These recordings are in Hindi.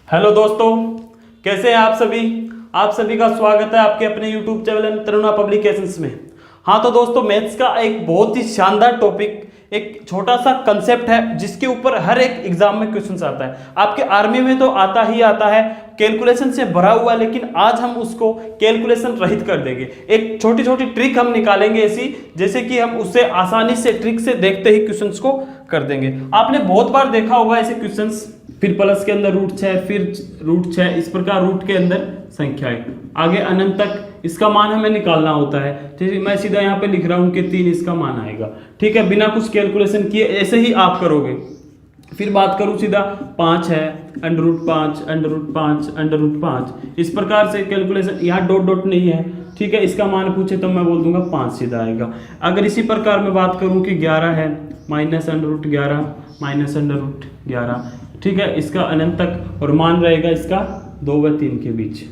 हेलो दोस्तों, कैसे हैं आप सभी। आप सभी का स्वागत है आपके अपने YouTube चैनल तरुणा पब्लिकेशंस में। हाँ तो दोस्तों, मैथ्स का एक बहुत ही शानदार टॉपिक, एक छोटा सा कंसेप्ट है जिसके ऊपर हर एक एग्जाम में क्वेश्चंस आता है। आपके आर्मी में तो आता ही आता है, कैलकुलेशन से भरा हुआ, लेकिन आज हम उसको कैलकुलेशन रहित कर देंगे। एक छोटी छोटी ट्रिक हम निकालेंगे ऐसी, जैसे कि हम उससे आसानी से ट्रिक से देखते ही क्वेश्चंस को कर देंगे। आपने बहुत बार देखा होगा ऐसे क्वेश्चंस, फिर प्लस के अंदर रूट 6, फिर रूट 6, इस प्रकार रूट के अंदर संख्याएं, आगे अनंत तक इसका मान हमें निकालना होता है। ठीक है, मैं सीधा यहाँ पे लिख रहा हूँ कि 3 इसका मान आएगा। ठीक है, बिना कुछ कैलकुलेशन किए ऐसे ही आप करोगे। फिर बात करूँ सीधा 5 है, under root 5, under root 5, under root 5, इस प्रकार से कैलकुलेशन। यहाँ डॉट डॉट नहीं है, ठीक है, इसका मान पूछे तो मैं बोल दूंगा 5 सीधा आएगा। अगर इसी प्रकार मैं बात करूँ कि 11 है, minus under root 11, minus under root 11, ठीक है, इसका अनंत तक, और मान रहेगा इसका 2 व 3 के बीच।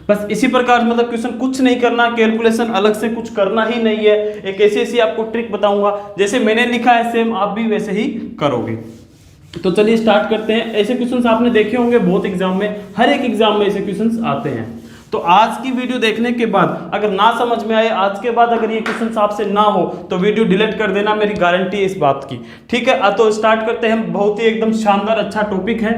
बस इसी प्रकार, मतलब क्वेश्चन कुछ नहीं करना, कैलकुलेशन अलग से कुछ करना ही नहीं है। एक ऐसी आपको ट्रिक बताऊंगा, जैसे मैंने लिखा है सेम आप भी वैसे ही करोगे। तो चलिए स्टार्ट करते हैं। ऐसे क्वेश्चंस आपने देखे होंगे बहुत एग्जाम में, हर एक एग्जाम में ऐसे क्वेश्चंस आते हैं। तो आज की वीडियो देखने के बाद अगर ना समझ में आए, आज के बाद अगर ये क्वेश्चंस आपसे ना हो तो वीडियो डिलीट कर देना, मेरी गारंटी है इस बात की। ठीक है, तो स्टार्ट करते हैं। बहुत ही एकदम शानदार अच्छा टॉपिक है।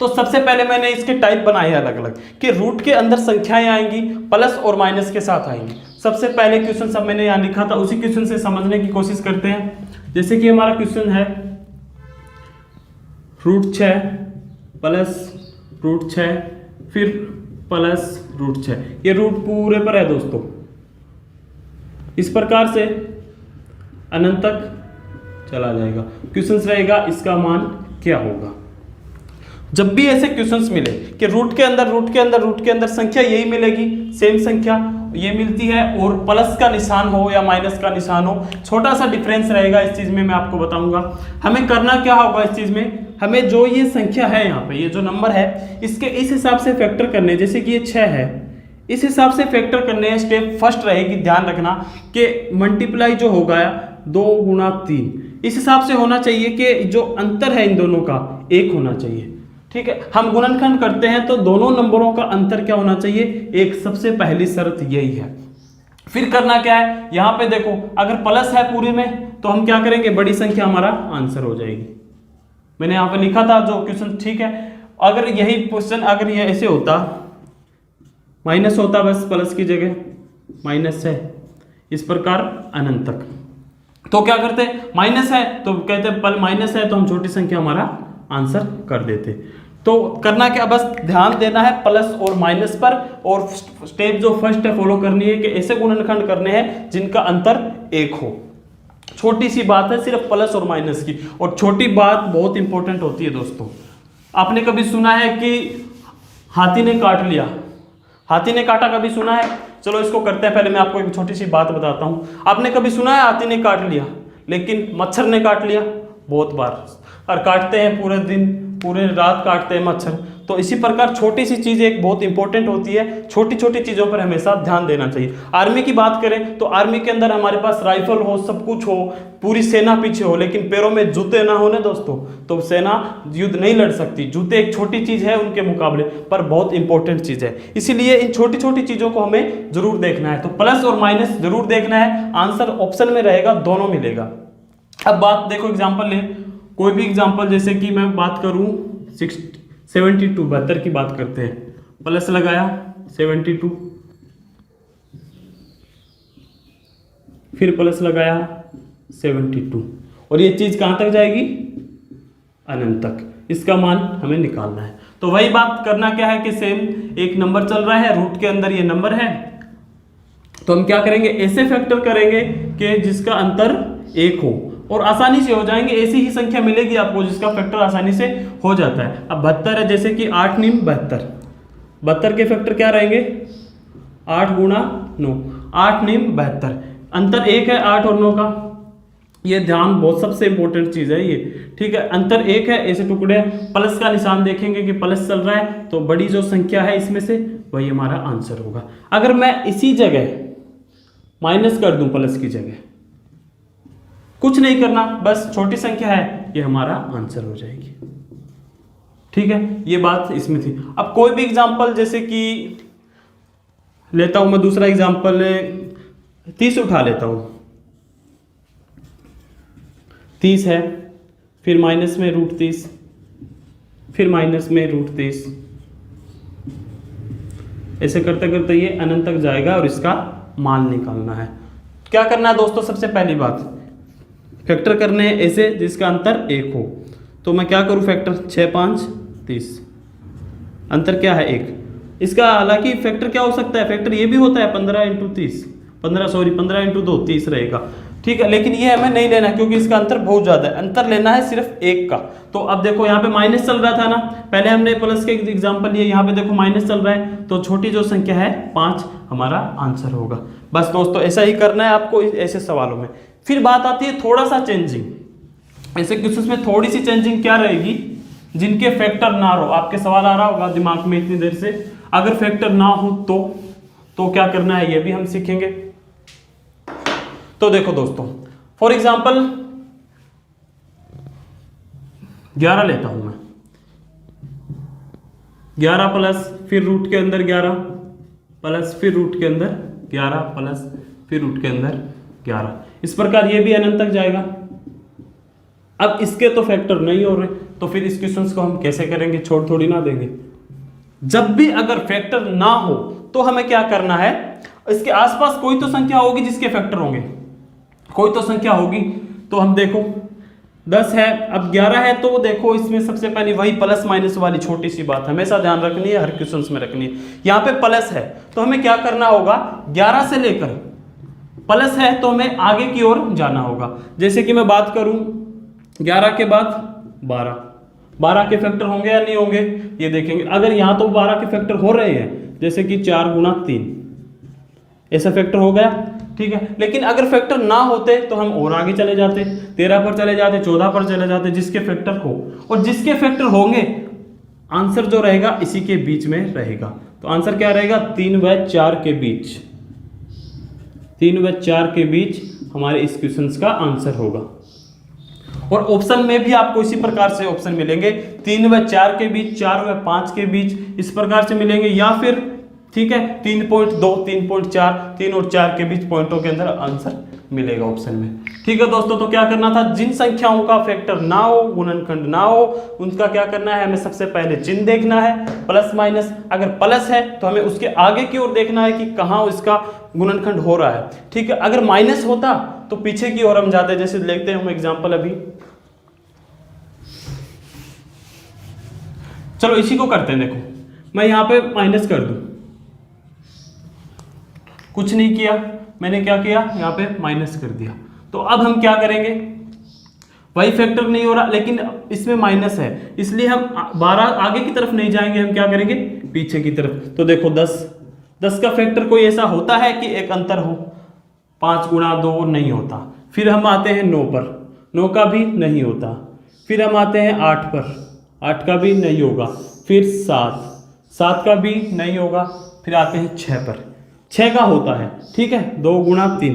तो सबसे पहले मैंने इसके टाइप बनाए हैं अलग अलग, कि रूट के अंदर संख्याएं आएंगी, प्लस और माइनस के साथ आएंगी। सबसे पहले क्वेश्चन सब मैंने यहाँ लिखा था, उसी क्वेश्चन से समझने की कोशिश करते हैं। जैसे कि हमारा क्वेश्चन है रूट 6 प्लस रूट 6 फिर प्लस रूट 6, ये रूट पूरे पर है दोस्तों। इस प्रकार से अनंत तक चला जाएगा। क्वेश्चन रहेगा इसका मान क्या होगा। जब भी ऐसे क्वेश्चंस मिले कि रूट के अंदर संख्या यही मिलेगी, सेम संख्या ये मिलती है, और प्लस का निशान हो या माइनस का निशान हो, छोटा सा डिफरेंस रहेगा इस चीज में, मैं आपको बताऊंगा। हमें करना क्या होगा इस चीज में, हमें जो ये संख्या है यहाँ पे, ये जो नंबर है, इसके इस हिसाब से फैक्टर करने, जैसे कि ये 6 है, इस हिसाब से फैक्टर करने हैं। स्टेप फर्स्ट रहेगी, ध्यान रखना कि मल्टीप्लाई जो होगा 2 गुणा 3, इस हिसाब से होना चाहिए कि जो अंतर है इन दोनों का 1 होना चाहिए। ठीक है, हम गुणनखंड करते हैं तो दोनों नंबरों का अंतर क्या होना चाहिए, 1। सबसे पहली शर्त यही है। फिर करना क्या है, यहाँ पे देखो अगर प्लस है पूरे में तो हम क्या करेंगे, बड़ी संख्या हमारा आंसर हो जाएगी। मैंने यहाँ पे लिखा था जो क्वेश्चन, ठीक है। अगर यही क्वेश्चन अगर ये ऐसे होता, माइनस होता, बस प्लस की जगह माइनस है, इस प्रकार अनंत तक, तो क्या करते, माइनस है तो कहते माइनस है तो हम छोटी संख्या हमारा आंसर कर देते। तो करना क्या, बस ध्यान देना है प्लस और माइनस पर, और स्टेप जो फर्स्ट है फॉलो करनी है कि ऐसे गुणनखंड करने हैं जिनका अंतर 1 हो। छोटी सी बात है सिर्फ प्लस और माइनस की, और छोटी बात बहुत इंपॉर्टेंट होती है दोस्तों। आपने कभी सुना है कि हाथी ने काट लिया, हाथी ने काटा, कभी सुना है? चलो इसको करते हैं। पहले मैं आपको एक छोटी सी बात बताता हूं। आपने कभी सुना है हाथी ने काट लिया, लेकिन मच्छर ने काट लिया? बहुत बार, और काटते हैं पूरे दिन, पूरे रात काटते हैं मच्छर। तो इसी प्रकार छोटी सी चीज़ एक बहुत इंपॉर्टेंट होती है, छोटी छोटी चीज़ों पर हमेशा ध्यान देना चाहिए। आर्मी की बात करें तो आर्मी के अंदर हमारे पास राइफल हो, सब कुछ हो, पूरी सेना पीछे हो, लेकिन पैरों में जूते ना हो ना दोस्तों, तो सेना युद्ध नहीं लड़ सकती। जूते एक छोटी चीज़ है उनके मुकाबले, पर बहुत इंपॉर्टेंट चीज़ है। इसीलिए इन छोटी छोटी चीज़ों को हमें जरूर देखना है। तो प्लस और माइनस जरूर देखना है, आंसर ऑप्शन में रहेगा, दोनों मिलेगा। अब बात देखो, एग्जाम्पल ले, कोई भी एग्जाम्पल, जैसे कि मैं बात करूं 72 की बात करते हैं। प्लस लगाया 72, फिर प्लस लगाया 72, और ये चीज कहां तक जाएगी, अनंत तक। इसका मान हमें निकालना है। तो वही बात करना क्या है कि सेम एक नंबर चल रहा है, रूट के अंदर ये नंबर है, तो हम क्या करेंगे, ऐसे फैक्टर करेंगे कि जिसका अंतर 1 हो, और आसानी से हो जाएंगे। ऐसी ही संख्या मिलेगी आपको जिसका फैक्टर आसानी से हो जाता है। अब 72 है, जैसे कि 8 9 72, 72 के फैक्टर क्या रहेंगे, 8 गुणा 9, 8 9 72, अंतर 1 है 8 और 9 का। ये ध्यान, बहुत सबसे इंपॉर्टेंट चीज है ये, ठीक है। अंतर 1 है, ऐसे टुकड़े, प्लस का निशान देखेंगे कि प्लस चल रहा है, तो बड़ी जो संख्या है इसमें से वही हमारा आंसर होगा। अगर मैं इसी जगह माइनस कर दूं, प्लस की जगह, कुछ नहीं करना, बस छोटी संख्या है, ये हमारा आंसर हो जाएगी। ठीक है, ये बात इसमें थी। अब कोई भी एग्जांपल, जैसे कि लेता हूं मैं दूसरा एग्जांपल, 30 उठा लेता हूं। 30 है, फिर माइनस में √30, फिर माइनस में √30, ऐसे करते करते ये अनंत तक जाएगा और इसका मान निकालना है। क्या करना है दोस्तों, सबसे पहली बात फैक्टर करने हैं ऐसे जिसका अंतर 1 हो। तो मैं क्या करूं, फैक्टर 6 5 30, अंतर क्या है 1। इसका हालांकि फैक्टर क्या हो सकता है, फैक्टर ये भी होता है 15 × 30, 15 × 2 30 रहेगा। ठीक है, लेकिन ये हमें नहीं लेना क्योंकि इसका अंतर बहुत ज्यादा है, अंतर लेना है सिर्फ 1 का। तो अब देखो यहाँ पे माइनस चल रहा था ना, पहले हमने प्लस के एग्जांपल लिए, यहाँ पे देखो माइनस चल रहा है, तो छोटी जो संख्या है 5 हमारा आंसर होगा। बस दोस्तों ऐसा ही करना है आपको ऐसे सवालों में। फिर बात आती है थोड़ा सा चेंजिंग, ऐसे क्वेश्चन में थोड़ी सी चेंजिंग क्या रहेगी, जिनके फैक्टर ना हो। आपके सवाल आ रहा होगा दिमाग में इतनी देर से, अगर फैक्टर ना हो तो क्या करना है, ये भी हम सीखेंगे। तो देखो दोस्तों, फॉर एग्जांपल 11 लेता हूं मैं, 11 प्लस फिर रूट के अंदर 11 प्लस फिर रूट के अंदर 11 प्लस फिर रूट के अंदर 11, इस प्रकार ये भी अनंत तक जाएगा। अब इसके तो फैक्टर नहीं हो रहे, तो फिर इस क्वेश्चन को हम कैसे करेंगे, छोड़ थोड़ी ना देंगे। जब भी अगर फैक्टर ना हो तो हमें क्या करना है, इसके आसपास कोई तो संख्या होगी जिसके फैक्टर होंगे, कोई तो संख्या होगी। तो हम देखो 10 है, अब 11 है, तो देखो इसमें सबसे पहले वही प्लस माइनस वाली छोटी सी बात हमेशा ध्यान रखनी है, हर क्वेश्चन में रखनी है। यहाँ पे प्लस है तो हमें क्या करना होगा, 11 से लेकर प्लस है तो हमें आगे की ओर जाना होगा। जैसे कि मैं बात करूं 11 के बाद 12 के फैक्टर होंगे या नहीं होंगे ये देखेंगे। अगर यहाँ तो 12 के फैक्टर हो रहे हैं, जैसे कि 4 × 3 ऐसा फैक्टर हो गया, ठीक है। लेकिन अगर फैक्टर ना होते तो हम और आगे चले जाते, 13 पर चले जाते, 14 पर चले जाते, जिसके फैक्टर हो। और जिसके फैक्टर होंगे आंसर जो रहेगा इसी के बीच में रहेगा। तो आंसर क्या रहेगा, 3 व 4 के बीच, 3 व 4 के बीच हमारे इस क्वेश्चन का आंसर होगा। और ऑप्शन में भी आपको इसी प्रकार से ऑप्शन मिलेंगे, 3 व 4 के बीच, 4 व 5 के बीच, इस प्रकार से मिलेंगे। या फिर ठीक है 3.2, 3.4, 3 और 4 के बीच पॉइंटों के अंदर आंसर मिलेगा ऑप्शन में। ठीक है दोस्तों, तो क्या करना था, जिन संख्याओं का फैक्टर ना हो, गुणनखंड ना हो, उनका क्या करना है, हमें सबसे पहले चिन्ह देखना है, प्लस माइनस। अगर प्लस है तो हमें उसके आगे की ओर देखना है कि कहाँ उसका गुणनखंड हो रहा है। ठीक है, अगर माइनस होता तो पीछे की ओर हम जाते। जैसे लेते हैं हम एग्जाम्पल अभी, चलो इसी को करते हैं। देखो मैं यहाँ पे माइनस कर दूं, कुछ नहीं किया मैंने, क्या किया यहाँ पे माइनस कर दिया। तो अब हम क्या करेंगे, वही फैक्टर नहीं हो रहा लेकिन इसमें माइनस है, इसलिए हम 12 आगे की तरफ नहीं जाएंगे, हम क्या करेंगे पीछे की तरफ। तो देखो 10 का फैक्टर कोई ऐसा होता है कि एक अंतर हो, 5 × 2 नहीं होता। फिर हम आते हैं 9 पर, 9 का भी नहीं होता। फिर हम आते हैं 8 पर, 8 का भी नहीं होगा। फिर 7 का भी नहीं होगा। फिर आते हैं 6 पर, 6 का होता है। ठीक है, 2 × 3,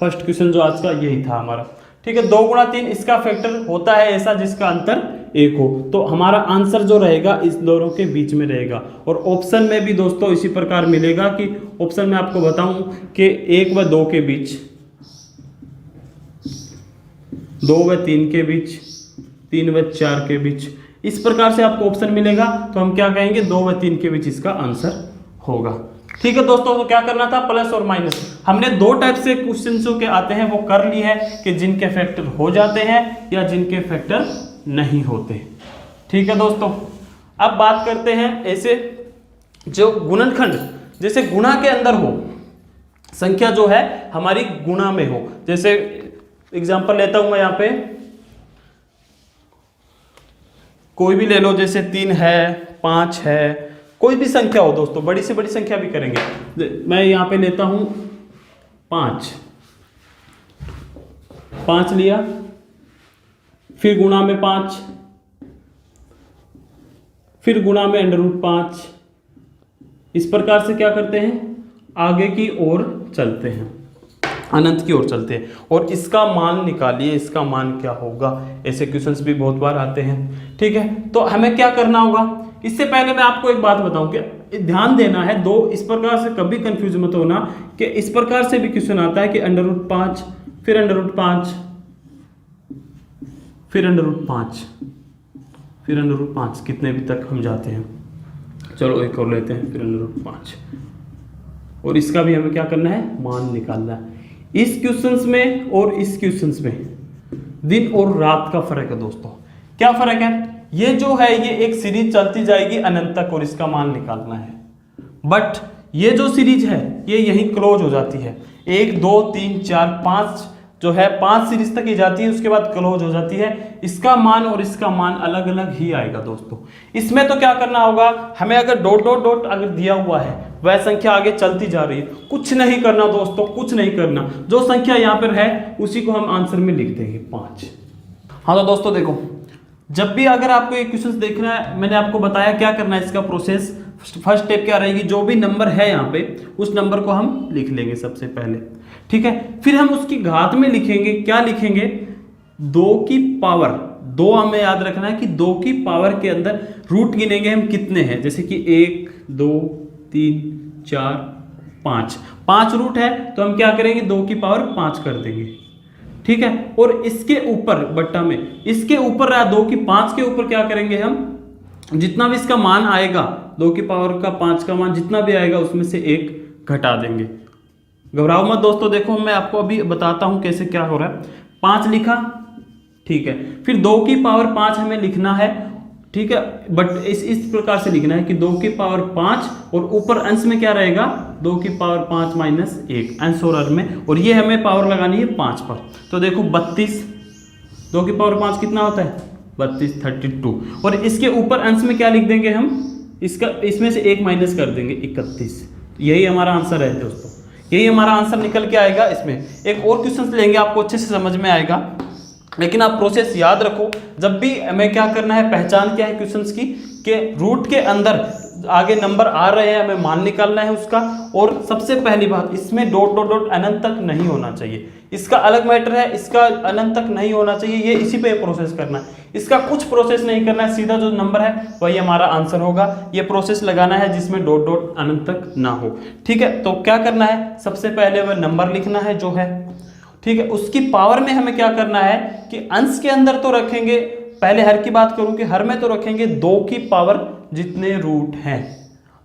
फर्स्ट क्वेश्चन जो आज का यही था हमारा। ठीक है, 2 × 3 इसका फैक्टर होता है ऐसा जिसका अंतर 1 हो। तो हमारा आंसर जो रहेगा इस दोनों के बीच में रहेगा। और ऑप्शन में भी दोस्तों इसी प्रकार मिलेगा कि ऑप्शन में आपको बताऊं कि 1 व 2 के बीच, 2 व 3 के बीच, 3 व 4 के बीच, इस प्रकार से आपको ऑप्शन मिलेगा। तो हम क्या कहेंगे, 2 व 3 के बीच इसका आंसर होगा। ठीक है दोस्तों, तो क्या करना था, प्लस और माइनस। हमने 2 टाइप से क्वेश्चन के आते हैं वो कर ली है, कि जिनके फैक्टर हो जाते हैं या जिनके फैक्टर नहीं होते। ठीक है दोस्तों, अब बात करते हैं ऐसे जो गुणनखंड, जैसे गुणा के अंदर हो, संख्या जो है हमारी गुणा में हो। जैसे एग्जांपल लेता हूं मैं यहाँ पे, कोई भी ले लो, जैसे 3 है, 5 है, कोई भी संख्या हो दोस्तों, बड़ी से बड़ी संख्या भी करेंगे। मैं यहाँ पे लेता हूं 5 लिया, फिर गुणा में 5, फिर गुणा में √5। इस प्रकार से क्या करते हैं, आगे की ओर चलते हैं। अनंत की ओर चलते हैं और इसका मान निकालिए, इसका मान क्या होगा। ऐसे क्वेश्चंस भी बहुत बार आते हैं। ठीक है, तो हमें क्या करना होगा, इससे पहले मैं आपको एक बात बताऊं कि ध्यान देना है, दो इस प्रकार से कभी कंफ्यूज मत होना कि इस प्रकार से भी क्वेश्चन आता है कि √5 फिर √5 फिर √5 फिर √5 कितने भी तक हम जाते हैं। चलो एक और लेते हैं, फिर √5 और इसका भी हमें क्या करना है, मान निकालना है। इस क्वेश्चंस में और इस क्वेश्चंस में दिन और रात का फर्क है दोस्तों। क्या फर्क है, ये जो है ये एक सीरीज चलती जाएगी अनंत तक और इसका मान निकालना है, बट ये जो सीरीज है ये यहीं क्लोज हो जाती है। 1 2 3 4 5 जो है 5 सीरीज तक ही जाती है, उसके बाद क्लोज हो जाती है। इसका मान और इसका मान अलग अलग ही आएगा दोस्तों। इसमें तो क्या करना होगा हमें, अगर डॉट डॉट डॉट अगर दिया हुआ है वह संख्या आगे चलती जा रही है, कुछ नहीं करना दोस्तों, कुछ नहीं करना, जो संख्या यहाँ पर है उसी को हम आंसर में लिख देंगे 5। हाँ तो दोस्तों देखो, जब भी अगर आपको ये क्वेश्चंस देखना है, मैंने आपको बताया क्या करना है, इसका प्रोसेस फर्स्ट स्टेप क्या रहेगी, जो भी नंबर है यहाँ पे उस नंबर को हम लिख लेंगे सबसे पहले। ठीक है, फिर हम उसकी घात में लिखेंगे, क्या लिखेंगे, 2 की पावर, 2 हमें याद रखना है कि 2 की पावर के अंदर रूट गिनेंगे हम कितने हैं, जैसे कि 1 2 3 4 5, 5 रूट है तो हम क्या करेंगे 2 की पावर 5 कर देंगे। ठीक है, और इसके ऊपर बट्टा में इसके ऊपर 2 की 5 के ऊपर क्या करेंगे हम, जितना भी इसका मान आएगा 2 की पावर का 5 का मान जितना भी आएगा उसमें से 1 घटा देंगे। घबराओ मत दोस्तों, देखो मैं आपको अभी बताता हूं कैसे क्या हो रहा है। 5 लिखा, ठीक है, फिर 2 की पावर 5 हमें लिखना है। ठीक है, बट इस प्रकार से लिखना है कि 2 की पावर 5 और ऊपर अंश में क्या रहेगा 2 की पावर 5 माइनस 1 अंश और हर में, और ये हमें पावर लगानी है 5 पर। तो देखो 32, 2 की पावर 5 कितना होता है 32 32, और इसके ऊपर अंश में क्या लिख देंगे हम, इसका इसमें से 1 माइनस कर देंगे 31। यही हमारा आंसर है दोस्तों, यही हमारा आंसर निकल के आएगा। इसमें एक और क्वेश्चन लेंगे, आपको अच्छे से समझ में आएगा, लेकिन आप प्रोसेस याद रखो। जब भी हमें क्या करना है, पहचान क्या है क्वेश्चंस की, कि रूट के अंदर आगे नंबर आ रहे हैं, हमें मान निकालना है उसका। और सबसे पहली बात, इसमें डॉट डॉट डॉट अनंत तक नहीं होना चाहिए, इसका अलग मैटर है, इसका अनंत तक नहीं होना चाहिए, ये इसी पे प्रोसेस करना है। इसका कुछ प्रोसेस नहीं करना है, सीधा जो नंबर है वही हमारा आंसर होगा। ये प्रोसेस लगाना है जिसमें डॉट डॉट अनंत तक ना हो। ठीक है, तो क्या करना है, सबसे पहले वह नंबर लिखना है जो है, ठीक है, उसकी पावर में हमें क्या करना है कि अंश के अंदर तो रखेंगे, पहले हर की बात करूं कि हर में तो रखेंगे 2 की पावर जितने रूट हैं।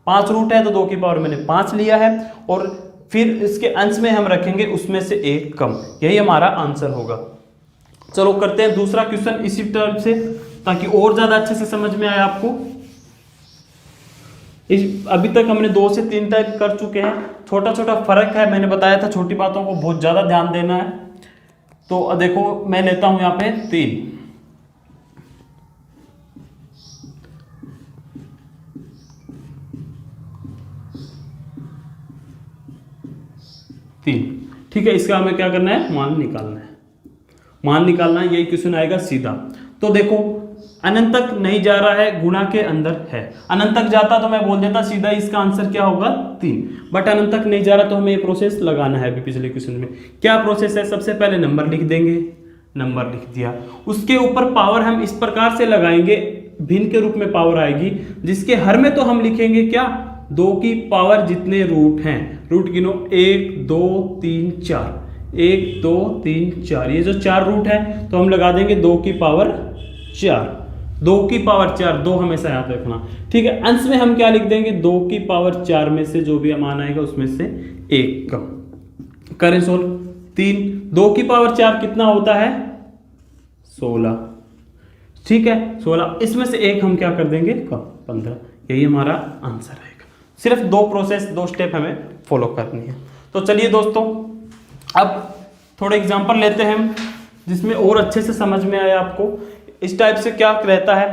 5 रूट है तो 2 की पावर मैंने 5 लिया है, और फिर इसके अंश में हम रखेंगे उसमें से 1 कम, यही हमारा आंसर होगा। चलो करते हैं दूसरा क्वेश्चन इसी तरह से, ताकि और ज्यादा अच्छे से समझ में आए आपको। अभी तक हमने 2 से 3 टाइप कर चुके हैं, छोटा छोटा फर्क है, मैंने बताया था छोटी बातों को बहुत ज्यादा ध्यान देना है। तो देखो मैं लेता हूं यहां पे 3, ठीक है, इसका हमें क्या करना है, मान निकालना है, मान निकालना है, यही क्वेश्चन आएगा सीधा। तो देखो अनंत तक नहीं जा रहा है, गुणा के अंदर है, अनंत तक जाता तो मैं बोल देता सीधा इसका आंसर क्या होगा 3, बट अनंत तक नहीं जा रहा तो हमें ये प्रोसेस लगाना है। अभी पिछले क्वेश्चन में क्या प्रोसेस है, सबसे पहले नंबर लिख देंगे, नंबर लिख दिया, उसके ऊपर पावर हम इस प्रकार से लगाएंगे, भिन्न के रूप में पावर आएगी, जिसके हर में तो हम लिखेंगे क्या 2 की पावर जितने रूट हैं, रूट गिनो 1 2 3 4, 1 2 3 4, ये जो 4 रूट है तो हम लगा देंगे 2 की पावर 4, 2 की पावर 4, 2 हमेशा याद रखना। ठीक है, अंश में हम क्या लिख देंगे 2 की पावर 4 में से जो भी मान आएगा उसमें से 1 कम। करें सोल्व, 3 2 की पावर 4 कितना होता है 16, ठीक है 16, इसमें से 1 हम क्या कर देंगे कम 15, यही हमारा आंसर रहेगा। सिर्फ 2 प्रोसेस 2 स्टेप हमें फॉलो करनी है। तो चलिए दोस्तों अब थोड़े एग्जांपल लेते हैं हम, जिसमें और अच्छे से समझ में आया आपको इस टाइप से क्या रहता है।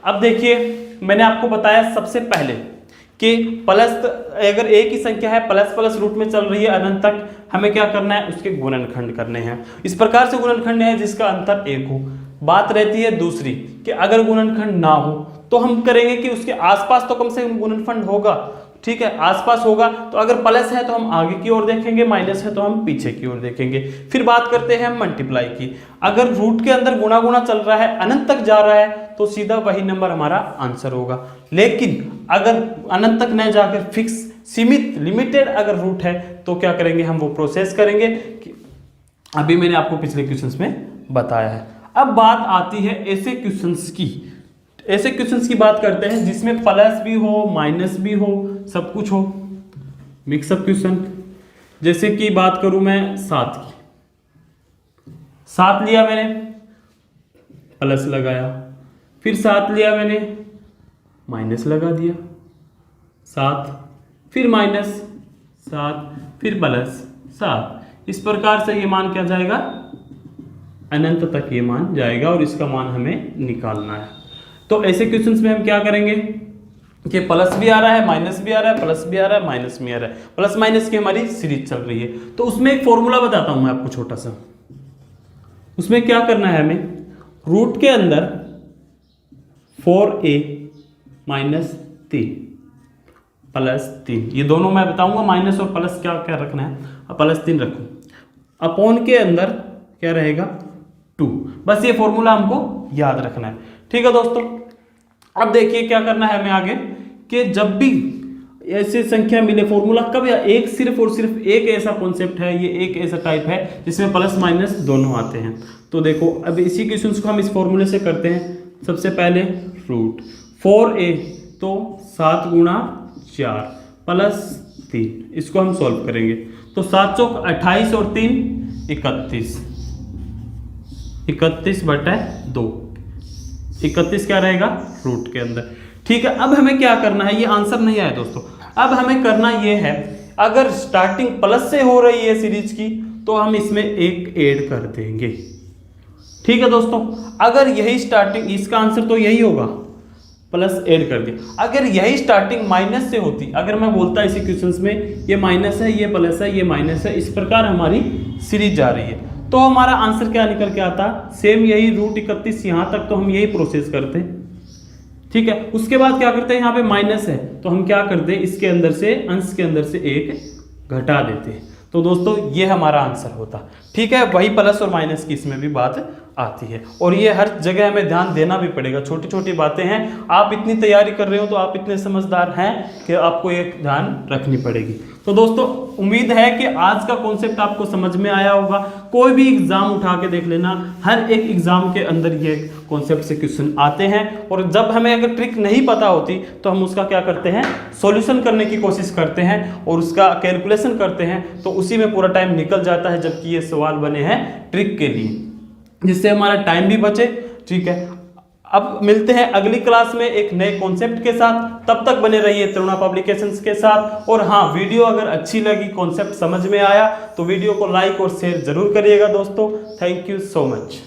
अब देखिए मैंने आपको बताया सबसे पहले कि प्लस, अगर एक ही संख्या है प्लस प्लस रूट में चल रही है अनंत तक, हमें क्या करना है उसके गुणनखंड करने हैं। इस प्रकार से गुणनखंड है जिसका अंतर 1 हो। बात रहती है दूसरी कि अगर गुणनखंड ना हो तो हम करेंगे कि उसके आसपास तो कम से कम गुणनखंड होगा, ठीक है, आसपास होगा। तो अगर प्लस है तो हम आगे की ओर देखेंगे, माइनस है तो हम पीछे की ओर देखेंगे। फिर बात करते हैं हम मल्टीप्लाई की। अगर रूट के अंदर गुणा गुणा चल रहा है, अनंत तक जा रहा है, तो सीधा वही नंबर हमारा आंसर होगा। लेकिन अगर अनंत तक न जाकर फिक्स, सीमित, लिमिटेड अगर रूट है तो क्या करेंगे हम, वो प्रोसेस करेंगे कि अभी मैंने आपको पिछले क्वेश्चंस में बताया है। अब बात आती है ऐसे क्वेश्चंस की। ऐसे क्वेश्चंस की बात करते हैं जिसमें प्लस भी हो, माइनस भी हो, सब कुछ हो, मिक्सअप क्वेश्चन। जैसे कि बात करूं मैं 7 की, 7 लिया मैंने, प्लस लगाया, फिर 7 लिया मैंने, माइनस लगा दिया, 7 फिर माइनस, 7 फिर प्लस 7। इस प्रकार से ये मान क्या जाएगा, अनंत तक ये मान जाएगा और इसका मान हमें निकालना है। तो ऐसे क्वेश्चंस में हम क्या करेंगे कि प्लस भी आ रहा है, माइनस भी आ रहा है, प्लस भी आ रहा है, माइनस भी आ रहा है, प्लस माइनस की हमारी सीरीज चल रही है। तो उसमें एक फॉर्मूला बताता हूं मैं आपको छोटा सा। उसमें क्या करना है हमें, रूट के अंदर 4a माइनस 3 प्लस 3, ये दोनों मैं बताऊंगा, माइनस और प्लस क्या क्या रखना है। प्लस 3 रखो, अपॉन के अंदर क्या रहेगा 2। बस ये फॉर्मूला हमको याद रखना है, ठीक है दोस्तों। अब देखिए क्या करना है हमें आगे, कि जब भी ऐसी संख्या मिले, फॉर्मूला कब, या एक सिर्फ और सिर्फ एक ऐसा कॉन्सेप्ट है, ये एक ऐसा टाइप है जिसमें प्लस माइनस दोनों आते हैं। तो देखो अब इसी क्वेश्चंस को हम इस फॉर्मूले से करते हैं। सबसे पहले रूट 4a, तो 7 गुणा 4 प्लस 3, इसको हम सॉल्व करेंगे। तो 7 चौक 28 और 3 31, 31/2, 31 क्या रहेगा रूट के अंदर, ठीक है। अब हमें क्या करना है, ये आंसर नहीं आया दोस्तों। अब हमें करना ये है, अगर स्टार्टिंग प्लस से हो रही है सीरीज की, तो हम इसमें एक ऐड कर देंगे, ठीक है दोस्तों। अगर यही स्टार्टिंग, इसका आंसर तो यही होगा, प्लस ऐड कर दिया। अगर यही स्टार्टिंग माइनस से होती, अगर मैं बोलता इसी क्वेश्चंस में ये माइनस है, ये प्लस है, ये माइनस है, इस प्रकार हमारी सीरीज जा रही है, तो हमारा आंसर क्या निकल के आता, सेम यही रूट 31, यहां तक तो हम यही प्रोसेस करते, ठीक है। उसके बाद क्या करते हैं, यहाँ पे माइनस है तो हम क्या करते हैं, इसके अंदर से, अंश के अंदर से एक घटा देते हैं। तो दोस्तों ये हमारा आंसर होता, ठीक है। वही प्लस और माइनस की इसमें भी बात आती है, और ये हर जगह हमें ध्यान देना भी पड़ेगा। छोटी छोटी बातें हैं, आप इतनी तैयारी कर रहे हो तो आप इतने समझदार हैं कि आपको ये ध्यान रखनी पड़ेगी। तो दोस्तों उम्मीद है कि आज का कॉन्सेप्ट आपको समझ में आया होगा। कोई भी एग्जाम उठा के देख लेना, हर एक एग्जाम के अंदर ये कॉन्सेप्ट से क्वेश्चन आते हैं, और जब हमें अगर ट्रिक नहीं पता होती तो हम उसका क्या करते हैं, सॉल्यूशन करने की कोशिश करते हैं और उसका कैलकुलेशन करते हैं, तो उसी में पूरा टाइम निकल जाता है। जबकि ये सवाल बने हैं ट्रिक के लिए, जिससे हमारा टाइम भी बचे, ठीक है। अब मिलते हैं अगली क्लास में एक नए कॉन्सेप्ट के साथ, तब तक बने रहिए तरुणा पब्लिकेशंस के साथ। और हाँ, वीडियो अगर अच्छी लगी, कॉन्सेप्ट समझ में आया, तो वीडियो को लाइक और शेयर जरूर करिएगा दोस्तों। Thank you so much.